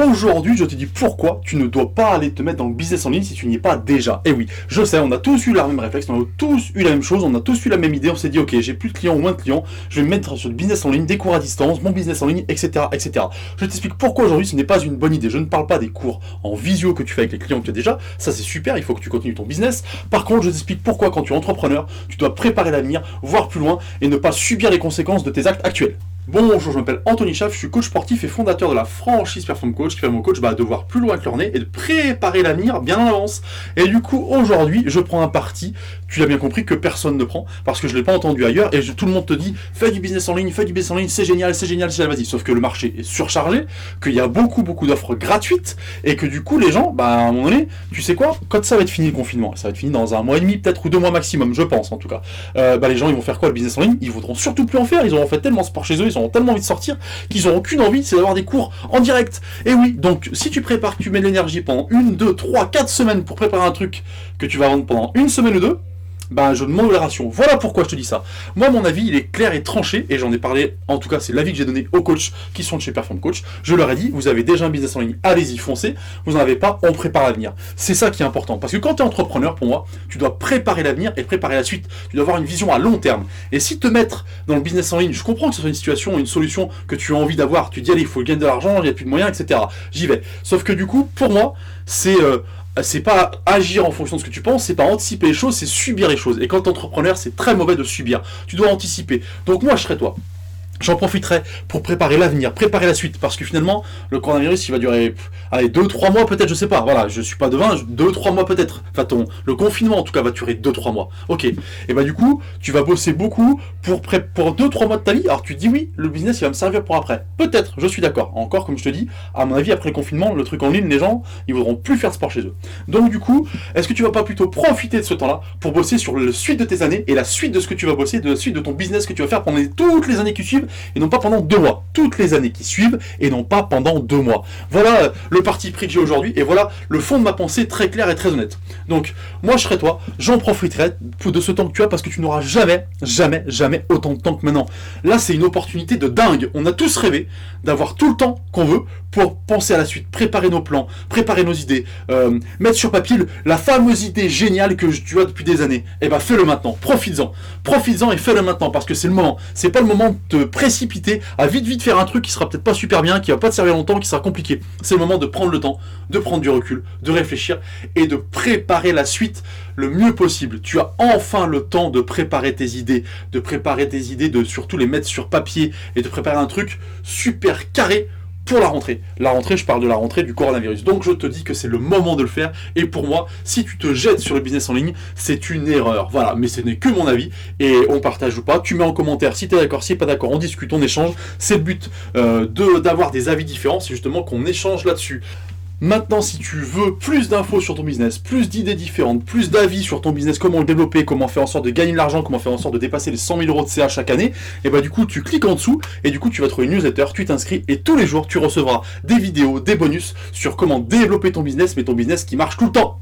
Aujourd'hui, je te dis pourquoi tu ne dois pas aller te mettre dans le business en ligne si tu n'y es pas déjà. Et oui, je sais, on a tous eu la même réflexe, on a tous eu la même chose, on a tous eu la même idée, on s'est dit ok, j'ai plus de clients ou moins de clients, je vais me mettre sur le business en ligne, des cours à distance, mon business en ligne, etc. etc. Je t'explique pourquoi aujourd'hui ce n'est pas une bonne idée. Je ne parle pas des cours en visio que tu fais avec les clients que tu as déjà, ça c'est super, il faut que tu continues ton business. Par contre, je t'explique pourquoi quand tu es entrepreneur, tu dois préparer l'avenir, voir plus loin et ne pas subir les conséquences de tes actes actuels. Bonjour, je m'appelle Anthony Schaff, je suis coach sportif et fondateur de la franchise Perform Coach qui permet aux coachs de voir plus loin que leur nez et de préparer l'avenir bien en avance. Et du coup, aujourd'hui, je prends un parti, tu l'as bien compris, que personne ne prend parce que je ne l'ai pas entendu ailleurs et tout le monde te dit fais du business en ligne, c'est génial, vas-y. Sauf que le marché est surchargé, qu'il y a beaucoup d'offres gratuites et que du coup, les gens, à un moment donné, tu sais quoi, quand ça va être fini le confinement, ça va être fini dans 1 mois et demi, peut-être ou 2 mois maximum, je pense en tout cas, les gens ils vont faire quoi le business en ligne? Ils voudront surtout plus en faire, ils auront fait tellement sport chez eux, ils auront tellement envie de sortir qu'ils n'auront qu'une envie, c'est d'avoir des cours en direct. Et oui, donc si tu prépares, tu mets de l'énergie pendant 1, 2, 3, 4 semaines pour préparer un truc que tu vas vendre pendant 1 semaine ou 2, je demande la ration. Voilà pourquoi je te dis ça. Moi, mon avis, il est clair et tranché, et j'en ai parlé, en tout cas, c'est l'avis que j'ai donné aux coachs qui sont de chez Perform Coach. Je leur ai dit, vous avez déjà un business en ligne, allez-y, foncez. Vous n'en avez pas, on prépare l'avenir. C'est ça qui est important. Parce que quand tu es entrepreneur, pour moi, tu dois préparer l'avenir et préparer la suite. Tu dois avoir une vision à long terme. Et si te mettre dans le business en ligne, je comprends que ce soit une situation, une solution que tu as envie d'avoir. Tu dis, allez, il faut gagner de l'argent, il n'y a plus de moyens, etc. J'y vais. Sauf que du coup, pour moi, c'est pas agir en fonction de ce que tu penses, c'est pas anticiper les choses, c'est subir les choses. Et quand t'es entrepreneur, c'est très mauvais de subir. Tu dois anticiper. Donc moi, je serais toi. J'en profiterai pour préparer l'avenir, préparer la suite, parce que finalement, le coronavirus, il va durer 2-3 mois peut-être, je sais pas, voilà, je suis pas devin, 2-3 mois peut-être, enfin le confinement en tout cas va durer 2-3 mois, ok, et du coup, tu vas bosser beaucoup pour 2-3 mois de ta vie, alors tu te dis oui, le business il va me servir pour après, peut-être, je suis d'accord, encore comme je te dis, à mon avis après le confinement, le truc en ligne, les gens, ils voudront plus faire de sport chez eux, donc du coup, est-ce que tu vas pas plutôt profiter de ce temps-là pour bosser sur la suite de tes années, et la suite de ce que tu vas bosser, de la suite de ton business que tu vas faire pendant toutes les années qui suivent, et non pas pendant 2 mois, toutes les années qui suivent, et non pas pendant 2 mois. Voilà le parti pris que j'ai aujourd'hui, et voilà le fond de ma pensée très clair et très honnête. Donc, moi je serai toi, j'en profiterai de ce temps que tu as, parce que tu n'auras jamais autant de temps que maintenant. Là, c'est une opportunité de dingue. On a tous rêvé d'avoir tout le temps qu'on veut pour penser à la suite, préparer nos plans, préparer nos idées, mettre sur papier la fameuse idée géniale que tu as depuis des années. Et fais-le maintenant, profites-en et fais-le maintenant, parce que c'est le moment. C'est pas le moment de te précipiter à vite faire un truc qui sera peut-être pas super bien, qui va pas te servir longtemps, qui sera compliqué. C'est le moment de prendre le temps, de prendre du recul, de réfléchir et de préparer la suite le mieux possible. Tu as enfin le temps de préparer tes idées, de surtout les mettre sur papier et de préparer un truc super carré pour la rentrée. La rentrée, je parle de la rentrée du coronavirus. Donc je te dis que c'est le moment de le faire. Et pour moi, si tu te jettes sur le business en ligne, c'est une erreur. Voilà, mais ce n'est que mon avis. Et on partage ou pas. Tu mets en commentaire si tu es d'accord, si pas d'accord, on discute, on échange. C'est le but d'avoir des avis différents. C'est justement qu'on échange là-dessus. Maintenant, si tu veux plus d'infos sur ton business, plus d'idées différentes, plus d'avis sur ton business, comment le développer, comment faire en sorte de gagner de l'argent, comment faire en sorte de dépasser les 100 000 euros de CA chaque année, et du coup, tu cliques en dessous, et du coup, tu vas trouver une newsletter, tu t'inscris, et tous les jours, tu recevras des vidéos, des bonus sur comment développer ton business, mais ton business qui marche tout le temps.